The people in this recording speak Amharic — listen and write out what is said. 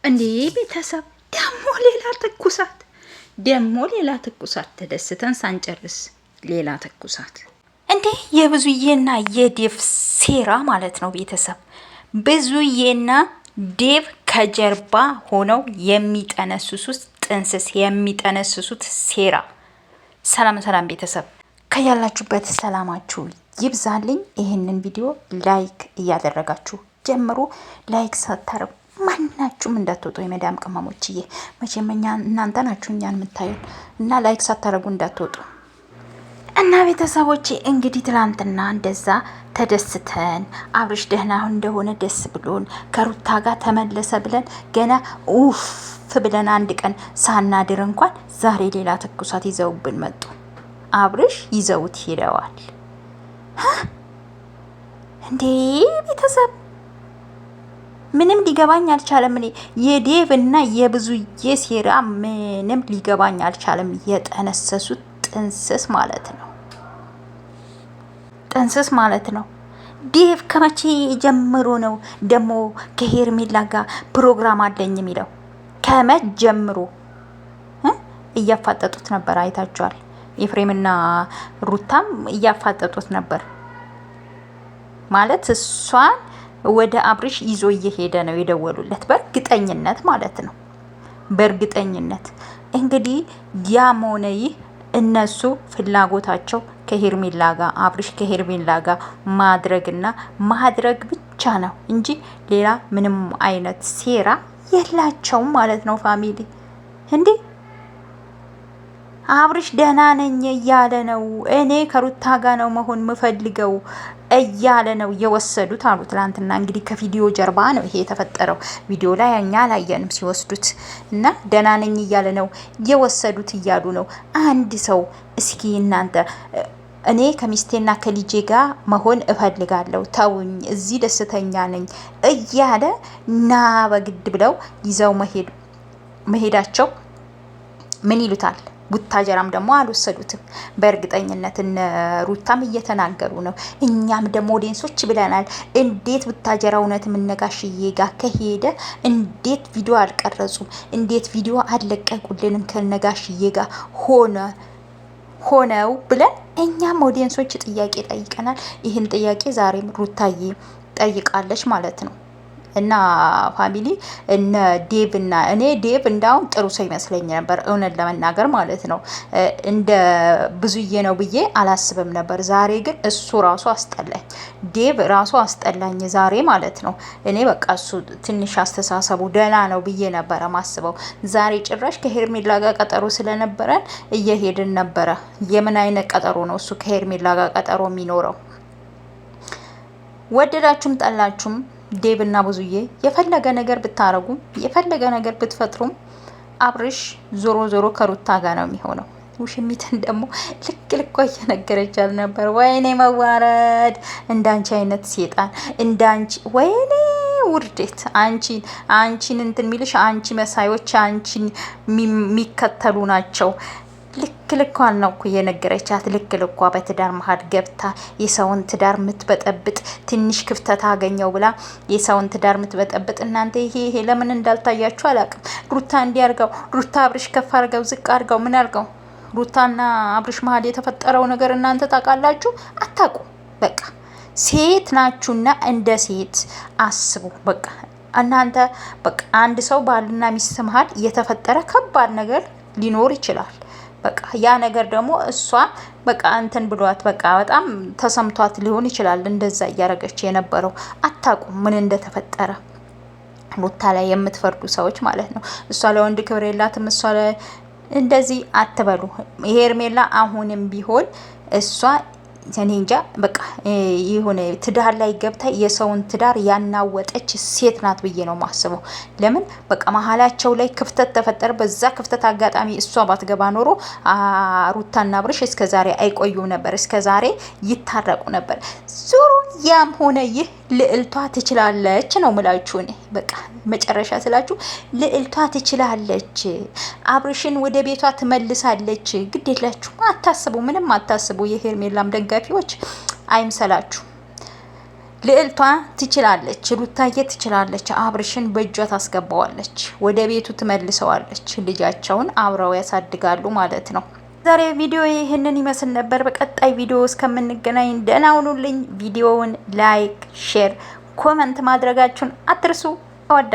እንዴ ቤተሰብ ደግሞ ሌላ ትኩሳት ተደስተን ሳንጨርስ ሌላ ትኩሳት እንዴ የብዙዬና የዴቭ ሴራ ማለት ነው። ቤተሰብ ብዙዬና ዴቭ ከጀርባ ሆነው የሚጠነስሱት ጥንስስ የሚጠነስሱት ሴራ። ሰላም ቤተሰብ ከያላችሁበት ሰላማችሁ ይብዛልኝ። ይህንን ቪዲዮ ላይክ እያደረጋችሁ ጀምሩ። ላይክ ሳታረጉ ማናችሁም እንዳትወጡ የመዳም ቅመሞችዬ፣ መቼም እናንተ ናችሁ እኛን የምታዩን እና ላይክ ሳታረጉ እንዳትወጡ እና ቤተሰቦቼ። እንግዲህ ትላንትና እንደዛ ተደስተን አብርሽ ደህና እንደሆነ ደስ ብሎን ከሩታ ጋር ተመለሰ ብለን ገና ኡፍ ብለን አንድ ቀን ሳናድር እንኳን ዛሬ ሌላ ትኩሳት ይዘውብን መጡ። አብርሽ ይዘውት ሄደዋል እንዴ ቤተሰብ። ምንም ሊገባኝ አልቻለም። እኔ የዴቭ እና የብዙዬ ሴራ ምንም ሊገባኝ አልቻለም። የጠነሰሱት ጥንስስ ማለት ነው። ዴቭ ከመቼ ጀምሮ ነው ደግሞ ከሄርሜላ ጋር ፕሮግራም አለኝ የሚለው? ከመቼ ጀምሮ እያፋጠጡት ነበር፣ አይታችኋል። ኤፍሬምና ሩታም እያፋጠጡት ነበር ማለት እሷን ወደ አብርሽ ይዞ እየሄደ ነው የደወሉለት፣ በእርግጠኝነት ማለት ነው። በእርግጠኝነት እንግዲህ ያም ሆነ ይህ እነሱ ፍላጎታቸው ከሄርሜላ ጋር አብርሽ ከሄርሜላ ጋር ማድረግ ብቻ ነው እንጂ ሌላ ምንም አይነት ሴራ የላቸውም ማለት ነው። ፋሚሊ እንዴ አብርሽ ደህና ነኝ እያለ ነው። እኔ ከሩታ ጋር ነው መሆን ምፈልገው እያለ ነው የወሰዱት አሉ። ትላንትና እንግዲህ ከቪዲዮ ጀርባ ነው ይሄ የተፈጠረው። ቪዲዮ ላይ እኛ አላየንም ሲወስዱት እና ደህና ነኝ እያለ ነው የወሰዱት እያሉ ነው። አንድ ሰው እስኪ እናንተ እኔ ከሚስቴና ከልጄ ጋር መሆን እፈልጋለሁ ተውኝ፣ እዚህ ደስተኛ ነኝ እያለ ና በግድ ብለው ይዘው መሄዳቸው ምን ይሉታል? ቡታጀራም ደግሞ አልወሰዱትም። በእርግጠኝነት እነ ሩታም እየተናገሩ ነው። እኛም ደግሞ ኦዲየንሶች ብለናል። እንዴት ቡታጀራ እውነት ምነጋሽዬ ጋር ከሄደ እንዴት ቪዲዮ አልቀረጹም? እንዴት ቪዲዮ አልለቀቁልንም? ከነጋሽዬ ጋር ሆነው ብለን እኛም ኦዲየንሶች ጥያቄ ጠይቀናል። ይህን ጥያቄ ዛሬም ሩታዬ ጠይቃለች ማለት ነው። እና ፋሚሊ እነ ዴቭ እና እኔ ዴቭ እንዳውም ጥሩ ሰው ይመስለኝ ነበር፣ እውነት ለመናገር ማለት ነው። እንደ ብዙዬ ነው ብዬ አላስብም ነበር። ዛሬ ግን እሱ ራሱ አስጠላኝ፣ ዴቭ ራሱ አስጠላኝ ዛሬ ማለት ነው። እኔ በቃ እሱ ትንሽ አስተሳሰቡ ደህና ነው ብዬ ነበረ ማስበው። ዛሬ ጭራሽ ከሄርሜላ ጋር ቀጠሮ ስለነበረን እየሄድን ነበረ። የምን አይነት ቀጠሮ ነው እሱ ከሄርሜላ ጋር ቀጠሮ የሚኖረው? ወደዳችሁም ጠላችሁም ዴቭ እና ብዙዬ የፈለገ ነገር ብታረጉም የፈለገ ነገር ብትፈጥሩም አብርሽ ዞሮ ከሩታ ጋር ነው የሚሆነው። ውሽሚትን ደግሞ ልክ እየነገረቻል ነበር። ወይኔ መዋረድ! እንዳንቺ አይነት ሴጣን እንዳንቺ፣ ወይኔ ውርዴት! አንቺን እንትን ሚልሽ አንቺ መሳዮች አንቺን የሚከተሉ ናቸው። ልኳን ነው እኮ የነገረቻት። ልኳ በትዳር መሀል ገብታ የሰውን ትዳር ምትበጠብጥ ትንሽ ክፍተት አገኘው ብላ የሰውን ትዳር ምትበጠብጥ። እናንተ ይሄ ለምን እንዳልታያችሁ አላውቅም። ሩታ እንዲያርገው ሩታ አብርሽ ከፍ አርገው ዝቅ አርገው ምን አርገው ሩታና አብርሽ መሀል የተፈጠረው ነገር እናንተ ታውቃላችሁ? አታውቁ። በቃ ሴት ናችሁና እንደ ሴት አስቡ። በቃ እናንተ በቃ አንድ ሰው ባልና ሚስት መሀል የተፈጠረ ከባድ ነገር ሊኖር ይችላል። በቃ ያ ነገር ደግሞ እሷ በቃ እንትን ብሏት በቃ በጣም ተሰምቷት ሊሆን ይችላል እንደዛ እያረገች የነበረው። አታውቁም ምን እንደተፈጠረ። ሩታ ላይ የምትፈርዱ ሰዎች ማለት ነው። እሷ ለወንድ ክብር የላትም፣ እሷ እንደዚህ አትበሉ። ሄርሜላ አሁንም ቢሆን እሷ እኔ እንጃ በቃ የሆነ ትዳር ላይ ገብታ የሰውን ትዳር ያናወጠች ሴት ናት ብዬ ነው ማስበው። ለምን በቃ መሀላቸው ላይ ክፍተት ተፈጠረ። በዛ ክፍተት አጋጣሚ እሷ ባትገባ ኖሮ ሩታና አብርሽ እስከዛሬ አይቆዩም ነበር፣ እስከዛሬ ይታረቁ ነበር። ዞሮ ያም ሆነ ይህ ልዕልቷ ትችላለች ነው ምላችሁ። እኔ በቃ መጨረሻ ስላችሁ ልዕልቷ ትችላለች፣ አብርሽን ወደ ቤቷ ትመልሳለች። ግድ የላችሁ፣ አታስቡ፣ ምንም አታስቡ። የሄርሜላም ደጋፊዎች አይምሰላችሁ። ልዕልቷ ትችላለች፣ ሩታዬ ትችላለች። አብርሽን በእጇ ታስገባዋለች፣ ወደ ቤቱ ትመልሰዋለች። ልጃቸውን አብረው ያሳድጋሉ ማለት ነው። ዛሬ ቪዲዮ ይህንን ይመስል ነበር። በቀጣይ ቪዲዮ እስከምንገናኝ ደህና ሁኑልኝ። ቪዲዮውን ላይክ፣ ሼር፣ ኮመንት ማድረጋችሁን አትርሱ። እወዳለሁ።